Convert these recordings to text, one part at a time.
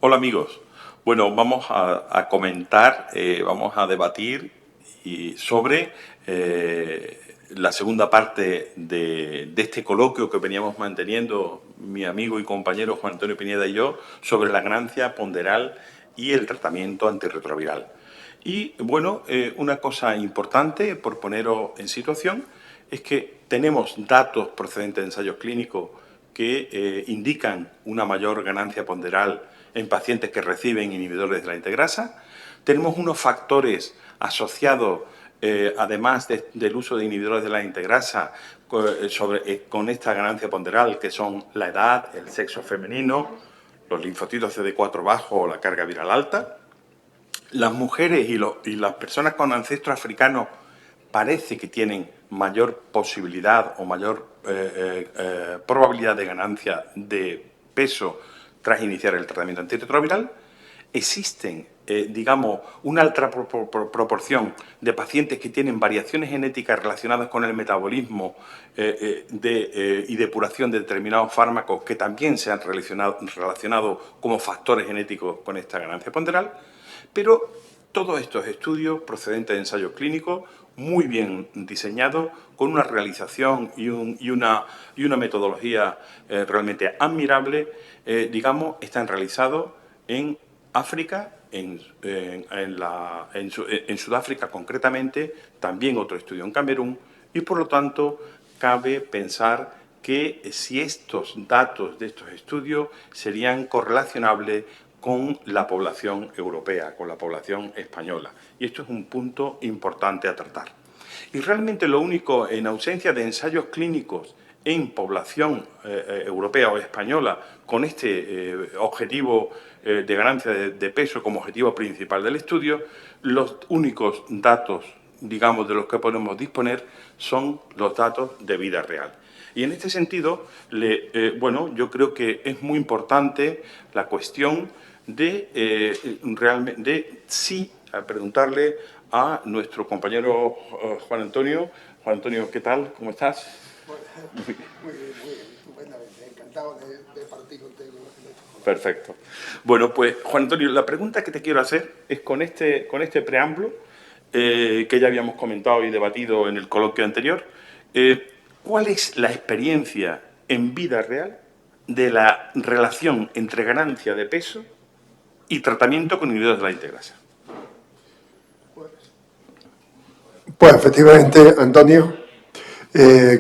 Hola amigos. Bueno, vamos a comentar, vamos a debatir sobre la segunda parte de este coloquio que veníamos manteniendo mi amigo y compañero Juan Antonio Pineda y yo sobre la ganancia ponderal y el tratamiento antirretroviral. Y bueno, una cosa importante por poneros en situación es que tenemos datos procedentes de ensayos clínicos que indican una mayor ganancia ponderal en pacientes que reciben inhibidores de la integrasa. Tenemos unos factores asociados, además del uso de inhibidores de la integrasa, con esta ganancia ponderal, que son la edad, el sexo femenino, los linfocitos CD4 bajos o la carga viral alta. Las mujeres y las personas con ancestro africano parece que tienen mayor posibilidad o mayor probabilidad de ganancia de peso tras iniciar el tratamiento antirretroviral. Existen, digamos, una alta proporción de pacientes que tienen variaciones genéticas relacionadas con el metabolismo y depuración de determinados fármacos que también se han relacionado como factores genéticos con esta ganancia ponderal. Pero todos estos estudios procedentes de ensayos clínicos, muy bien diseñados, con una realización y una metodología realmente admirable, digamos, están realizados en África, en Sudáfrica concretamente, también otro estudio en Camerún, y por lo tanto cabe pensar que si estos datos de estos estudios serían correlacionables con la población europea, con la población española. Y esto es un punto importante a tratar. Y realmente lo único, en ausencia de ensayos clínicos en población europea o española, con este objetivo de ganancia de peso como objetivo principal del estudio, los únicos datos, digamos, de los que podemos disponer son los datos de vida real. Y en este sentido, bueno, yo creo que es muy importante la cuestión de preguntarle a nuestro compañero Juan Antonio. Juan Antonio, ¿qué tal? ¿Cómo estás? Muy bien, estupendamente. Encantado de partir contigo. Perfecto. Bueno, pues Juan Antonio, la pregunta que te quiero hacer es con este preámbulo que ya habíamos comentado y debatido en el coloquio anterior. ¿Cuál es la experiencia en vida real de la relación entre ganancia de peso y tratamiento con inhibidores de la integrasa? Pues efectivamente, Antonio,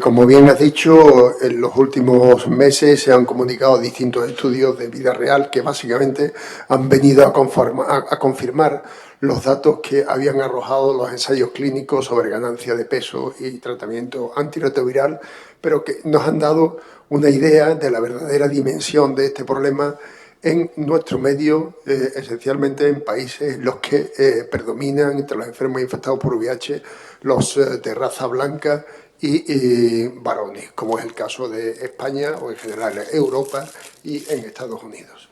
como bien has dicho, en los últimos meses se han comunicado distintos estudios de vida real que básicamente han venido a confirmar los datos que habían arrojado los ensayos clínicos sobre ganancia de peso y tratamiento antirretroviral, pero que nos han dado una idea de la verdadera dimensión de este problema en nuestro medio, esencialmente en países en los que predominan entre los enfermos infectados por VIH los de raza blanca y varones, como es el caso de España o en general Europa y en Estados Unidos.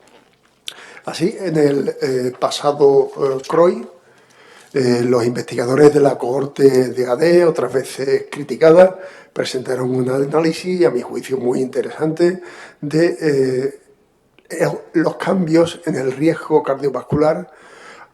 Así, en el pasado CROI, los investigadores de la cohorte de AD, otras veces criticada, presentaron un análisis, a mi juicio muy interesante, de los cambios en el riesgo cardiovascular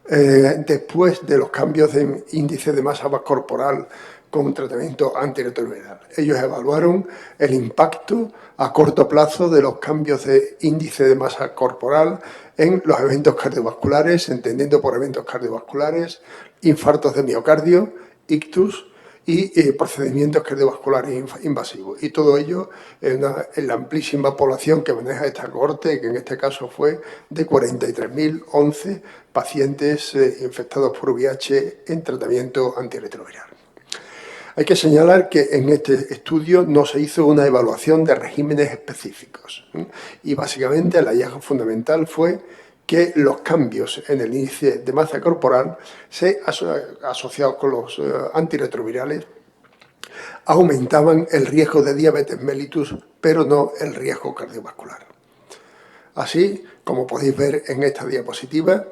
después de los cambios de índice de masa corporal con tratamiento antirretroviral. Ellos evaluaron el impacto a corto plazo de los cambios de índice de masa corporal en los eventos cardiovasculares, entendiendo por eventos cardiovasculares, infartos de miocardio, ictus y procedimientos cardiovasculares invasivos. Y todo ello en la amplísima población que maneja esta cohorte, que en este caso fue de 43.011 pacientes infectados por VIH en tratamiento antirretroviral. Hay que señalar que en este estudio no se hizo una evaluación de regímenes específicos y básicamente el hallazgo fundamental fue que los cambios en el índice de masa corporal asociados con los antirretrovirales aumentaban el riesgo de diabetes mellitus, pero no el riesgo cardiovascular. Así, como podéis ver en esta diapositiva,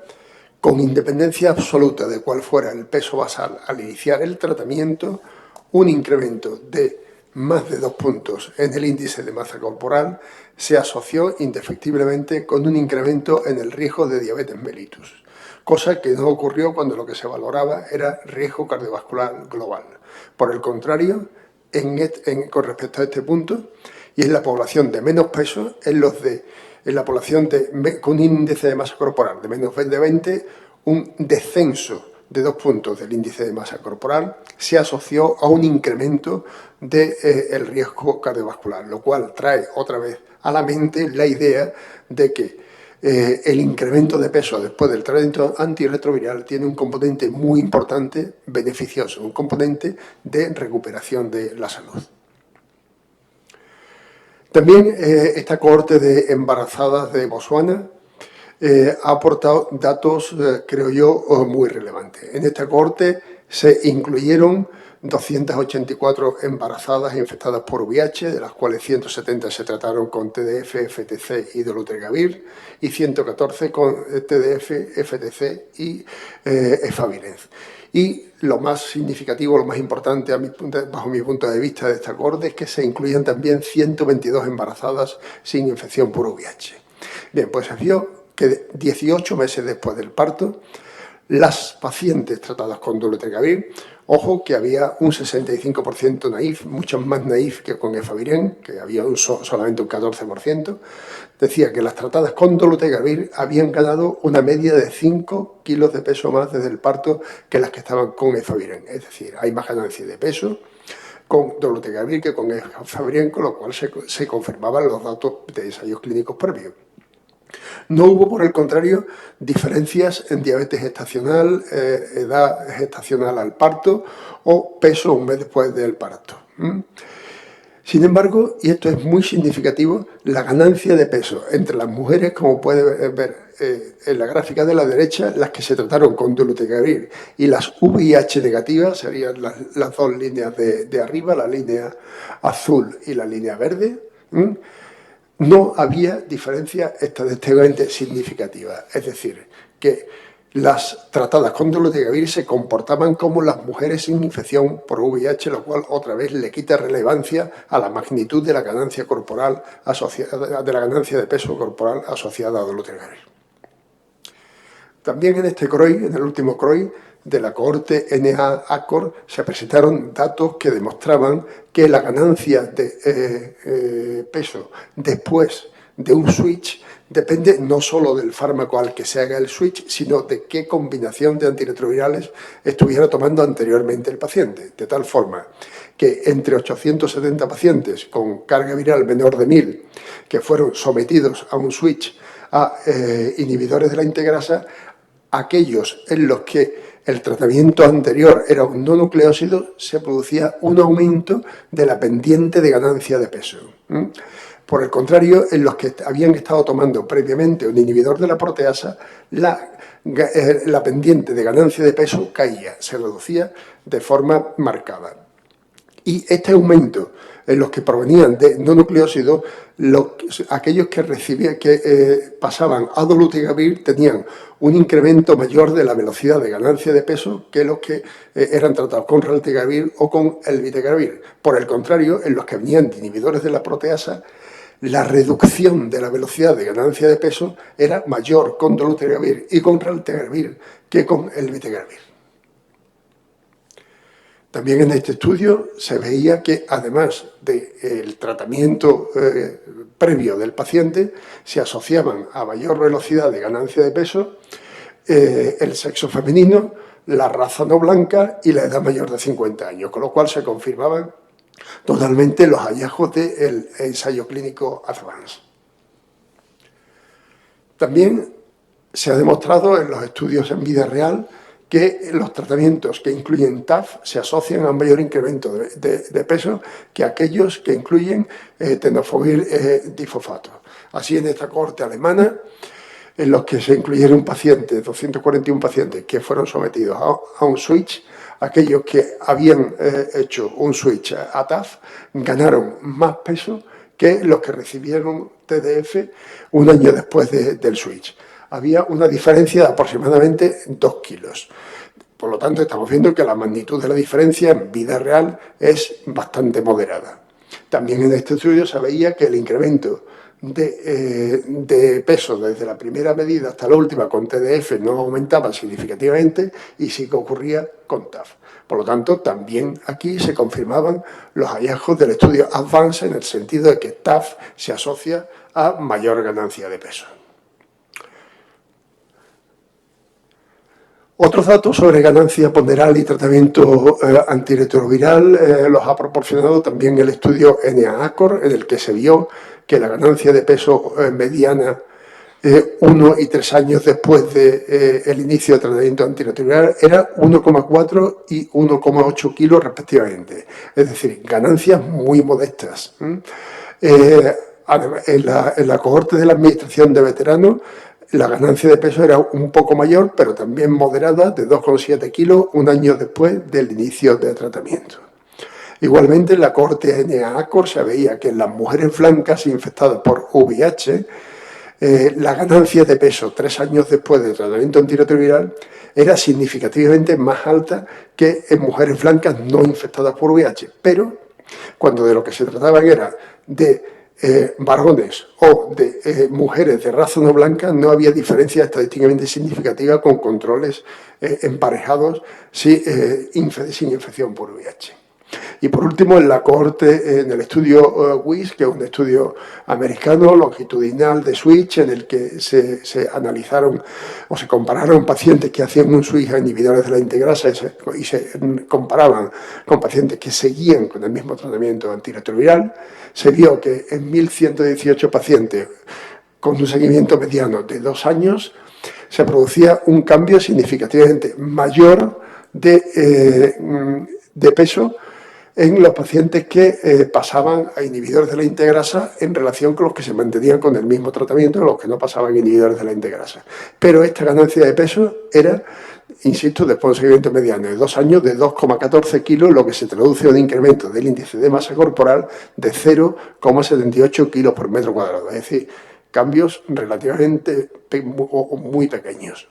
con independencia absoluta de cuál fuera el peso basal al iniciar el tratamiento, un incremento de más de 2 puntos en el índice de masa corporal se asoció indefectiblemente con un incremento en el riesgo de diabetes mellitus, cosa que no ocurrió cuando lo que se valoraba era riesgo cardiovascular global. Por el contrario, con respecto a este punto, y en la población de menos peso, en la población con un índice de masa corporal de menos de 20, un descenso de 2 puntos del índice de masa corporal se asoció a un incremento del riesgo cardiovascular, lo cual trae otra vez a la mente la idea de que el incremento de peso después del tratamiento antirretroviral tiene un componente muy importante, beneficioso, un componente de recuperación de la salud. También esta cohorte de embarazadas de Botsuana ha aportado datos, creo yo, muy relevantes. En esta cohorte se incluyeron 284 embarazadas infectadas por VIH, de las cuales 170 se trataron con TDF, FTC y dolutegravir, y 114 con TDF, FTC y efavirenz. Y lo más significativo, lo más importante bajo mi punto de vista de esta cohorte es que se incluían también 122 embarazadas sin infección por VIH. Bien, pues se vio que 18 meses después del parto, las pacientes tratadas con dolutegravir, ojo que había un 65% naïf, mucho más naïf que con efavirenz, que había solamente un 14%, decía que las tratadas con dolutegravir habían ganado una media de 5 kilos de peso más desde el parto que las que estaban con efavirenz. Es decir, hay más ganancia de peso con dolutegravir que con efavirenz, con lo cual se confirmaban los datos de ensayos clínicos previos. No hubo, por el contrario, diferencias en diabetes gestacional, edad gestacional al parto o peso un mes después del parto. Sin embargo, y esto es muy significativo, la ganancia de peso entre las mujeres, como puede ver en la gráfica de la derecha, las que se trataron con dolutegravir y las VIH negativas, serían las dos líneas de arriba, la línea azul y la línea verde, no había diferencia estadísticamente significativa. Es decir, que las tratadas con dolutegravir se comportaban como las mujeres sin infección por VIH, lo cual otra vez le quita relevancia a la magnitud de la ganancia corporal asociada, de la ganancia de peso corporal asociada a dolutegravir. También en este CROI, en el último CROI, de la cohorte NA-ACOR, se presentaron datos que demostraban que la ganancia de peso después de un switch depende no solo del fármaco al que se haga el switch, sino de qué combinación de antirretrovirales estuviera tomando anteriormente el paciente. De tal forma que entre 870 pacientes con carga viral menor de 1000 que fueron sometidos a un switch a inhibidores de la integrasa, aquellos en los que el tratamiento anterior era un no nucleósido, se producía un aumento de la pendiente de ganancia de peso. Por el contrario, en los que habían estado tomando previamente un inhibidor de la proteasa, la pendiente de ganancia de peso caía, se reducía de forma marcada. Y este aumento en los que provenían de no nucleósidos, aquellos que pasaban a dolutegravir tenían un incremento mayor de la velocidad de ganancia de peso que los que eran tratados con raltegravir o con elvitegravir. Por el contrario, en los que venían de inhibidores de la proteasa, la reducción de la velocidad de ganancia de peso era mayor con dolutegravir y con raltegravir que con elvitegravir. También en este estudio se veía que, además del tratamiento previo del paciente, se asociaban a mayor velocidad de ganancia de peso el sexo femenino, la raza no blanca y la edad mayor de 50 años, con lo cual se confirmaban totalmente los hallazgos del ensayo clínico Advance. También se ha demostrado en los estudios en vida real que los tratamientos que incluyen TAF se asocian a un mayor incremento de peso que aquellos que incluyen tenofovir difosfato. Así, en esta cohorte alemana, en los que se incluyeron 241 pacientes que fueron sometidos a un switch, aquellos que habían hecho un switch a TAF ganaron más peso que los que recibieron TDF un año después del switch. Había una diferencia de aproximadamente 2 kilos. Por lo tanto, estamos viendo que la magnitud de la diferencia en vida real es bastante moderada. También en este estudio se veía que el incremento de peso desde la primera medida hasta la última con TDF no aumentaba significativamente y sí que ocurría con TAF. Por lo tanto, también aquí se confirmaban los hallazgos del estudio Advance en el sentido de que TAF se asocia a mayor ganancia de peso. Otros datos sobre ganancia ponderal y tratamiento antirretroviral los ha proporcionado también el estudio NA-ACOR, en el que se vio que la ganancia de peso mediana 1 y 3 años después del inicio del tratamiento antirretroviral era 1,4 y 1,8 kilos respectivamente. Es decir, ganancias muy modestas. En la cohorte de la administración de veteranos, la ganancia de peso era un poco mayor, pero también moderada, de 2,7 kilos, un año después del inicio del tratamiento. Igualmente, en la cohorte NA-ACOR se veía que en las mujeres blancas infectadas por VIH, la ganancia de peso 3 años después del tratamiento antirretroviral era significativamente más alta que en mujeres blancas no infectadas por VIH, pero cuando de lo que se trataba era de varones o de mujeres de raza no blanca, no había diferencia estadísticamente significativa con controles emparejados sin infección por VIH. Y por último, en la cohorte, en el estudio WIS, que es un estudio americano longitudinal de switch, en el que se analizaron o se compararon pacientes que hacían un switch a inhibidores de la integrasa y se comparaban con pacientes que seguían con el mismo tratamiento antirretroviral, se vio que en 1.118 pacientes con un seguimiento mediano de 2 años se producía un cambio significativamente mayor de peso en los pacientes que pasaban a inhibidores de la integrasa en relación con los que se mantenían con el mismo tratamiento, los que no pasaban a inhibidores de la integrasa. Pero esta ganancia de peso era, insisto, después de un seguimiento mediano de 2 años, de 2,14 kilos, lo que se traduce a un incremento del índice de masa corporal de 0,78 kilos por metro cuadrado. Es decir, cambios relativamente muy pequeños.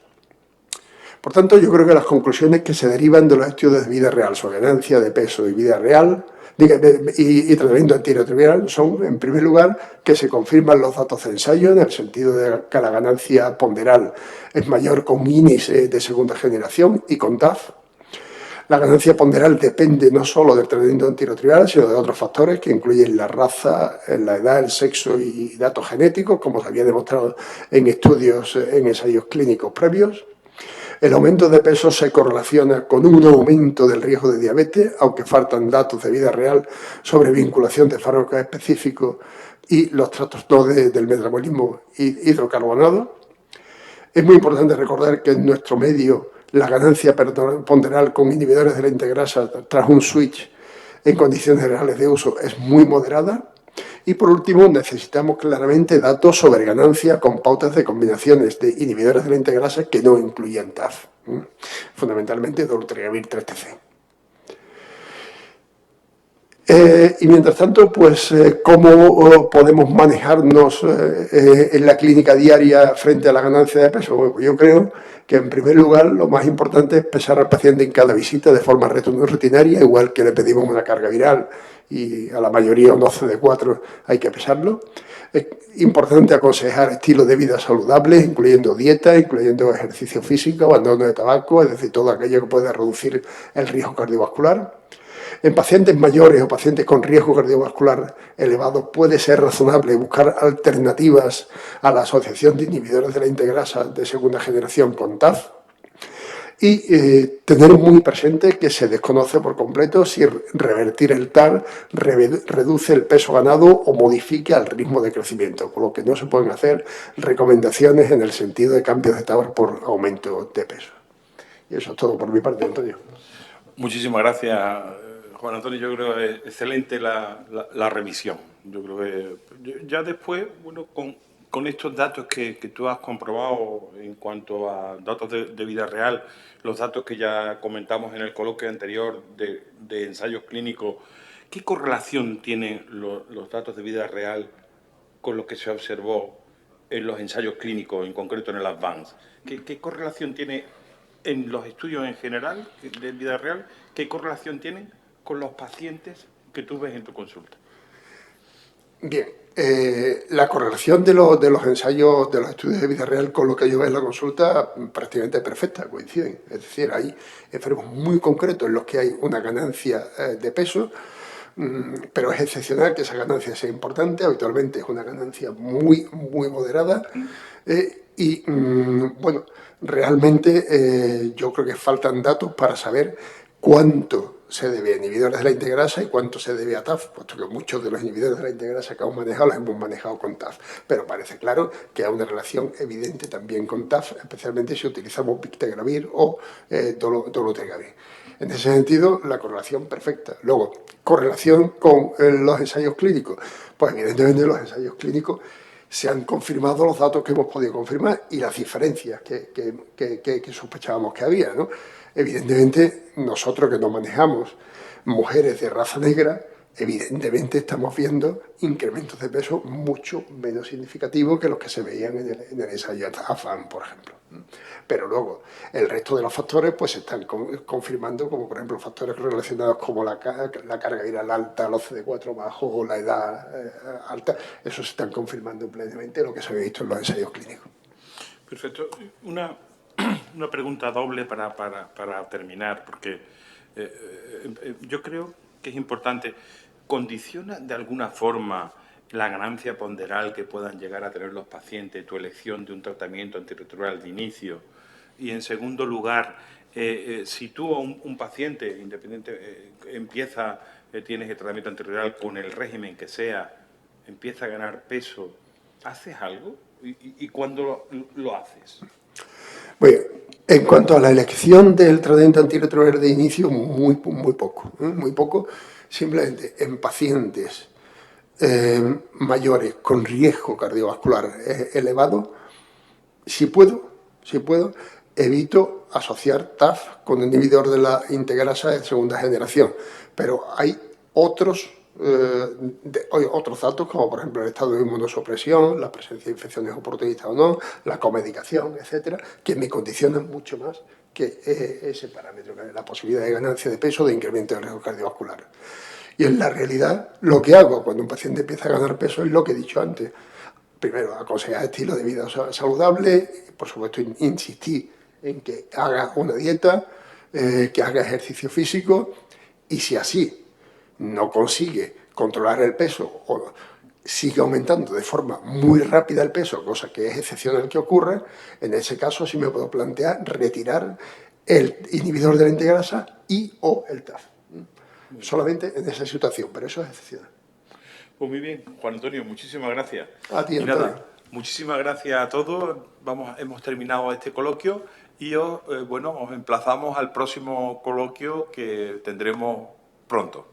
Por tanto, yo creo que las conclusiones que se derivan de los estudios de vida real sobre ganancia de peso y vida real y tratamiento antirretroviral son, en primer lugar, que se confirman los datos de ensayo en el sentido de que la ganancia ponderal es mayor con índice de segunda generación y con TAF. La ganancia ponderal depende no solo del tratamiento antirretroviral, sino de otros factores que incluyen la raza, la edad, el sexo y datos genéticos, como se había demostrado en estudios, en ensayos clínicos previos. El aumento de peso se correlaciona con un aumento del riesgo de diabetes, aunque faltan datos de vida real sobre vinculación de fármacos específicos y los trastornos del metabolismo hidrocarbonado. Es muy importante recordar que en nuestro medio la ganancia ponderal con inhibidores de la integrasa tras un switch en condiciones reales de uso es muy moderada. Y por último, necesitamos claramente datos sobre ganancia con pautas de combinaciones de inhibidores de la integrasa que no incluyan TAF, fundamentalmente dolutegravir 3-TC. Y mientras tanto, pues, ¿cómo podemos manejarnos en la clínica diaria frente a la ganancia de peso? Bueno, yo creo que, en primer lugar, lo más importante es pesar al paciente en cada visita de forma rutinaria, igual que le pedimos una carga viral y a la mayoría un OCD4 hay que pesarlo. Es importante aconsejar estilos de vida saludables, incluyendo dieta, incluyendo ejercicio físico, abandono de tabaco, es decir, todo aquello que pueda reducir el riesgo cardiovascular. En pacientes mayores o pacientes con riesgo cardiovascular elevado puede ser razonable buscar alternativas a la asociación de inhibidores de la integrasa de segunda generación con TAF y tener muy presente que se desconoce por completo si revertir el TAR reduce el peso ganado o modifica el ritmo de crecimiento, por lo que no se pueden hacer recomendaciones en el sentido de cambios de TAR por aumento de peso. Y eso es todo por mi parte, Antonio. Muchísimas gracias, Juan Antonio. Yo creo que es excelente la revisión. Yo creo que ya después, bueno, con estos datos que tú has comprobado en cuanto a datos de vida real, los datos que ya comentamos en el coloquio anterior de ensayos clínicos, ¿qué correlación tienen los datos de vida real con lo que se observó en los ensayos clínicos, en concreto en el Advance? ¿Qué correlación tiene en los estudios en general de vida real? ¿Qué correlación tienen con los pacientes que tú ves en tu consulta? Bien, la correlación de los ensayos, de los estudios de vida real con lo que yo veo en la consulta prácticamente perfecta, coinciden. Es decir, hay enfermos muy concretos en los que hay una ganancia de peso, pero es excepcional que esa ganancia sea importante. Habitualmente es una ganancia muy, muy moderada. Bueno, realmente yo creo que faltan datos para saber cuánto se debe a inhibidores de la integrasa y cuánto se debe a TAF, puesto que muchos de los inhibidores de la integrasa que hemos manejado los hemos manejado con TAF. Pero parece claro que hay una relación evidente también con TAF, especialmente si utilizamos Bictegravir o dolutegravir. En ese sentido, la correlación perfecta. Luego, correlación con los ensayos clínicos. Pues evidentemente los ensayos clínicos se han confirmado los datos que hemos podido confirmar y las diferencias que sospechábamos que había, ¿no? Evidentemente, nosotros que no manejamos mujeres de raza negra, evidentemente estamos viendo incrementos de peso mucho menos significativos que los que se veían en el ensayo AFAN, por ejemplo. Pero luego, el resto de los factores pues se están confirmando, como por ejemplo factores relacionados como la carga viral alta, los CD4 bajos o la edad alta, eso se están confirmando plenamente lo que se había visto en los ensayos clínicos. Perfecto. Una pregunta doble para terminar, porque yo creo que es importante. ¿Condiciona de alguna forma la ganancia ponderal que puedan llegar a tener los pacientes tu elección de un tratamiento antirretroviral de inicio? Y en segundo lugar, si tú a un paciente independiente tienes el tratamiento antirretroviral con el régimen que sea, empieza a ganar peso, ¿haces algo? ¿Y cuándo lo haces? Bueno, en cuanto a la elección del tratamiento antirretroviral de inicio, muy poco, muy poco. Simplemente en pacientes mayores con riesgo cardiovascular elevado, si puedo, evito asociar TAF con inhibidor de la integrasa de segunda generación. Pero hay otros datos, como por ejemplo el estado de inmunosupresión, la presencia de infecciones oportunistas o no, la comedicación, etcétera, que me condicionan mucho más que ese parámetro, que es la posibilidad de ganancia de peso, de incremento del riesgo cardiovascular. Y en la realidad, lo que hago cuando un paciente empieza a ganar peso es lo que he dicho antes. Primero, aconsejar estilo de vida saludable, por supuesto, insistir en que haga una dieta, que haga ejercicio físico, y si así no consigue controlar el peso o sigue aumentando de forma muy rápida el peso, cosa que es excepcional que ocurra, en ese caso sí me puedo plantear retirar el inhibidor de la integrasa y o el TAF. Solamente en esa situación, pero eso es excepcional. Pues muy bien, Juan Antonio, muchísimas gracias. A ti, Y Antonio. nada, muchísimas gracias a todos. Hemos terminado este coloquio y os emplazamos al próximo coloquio que tendremos pronto.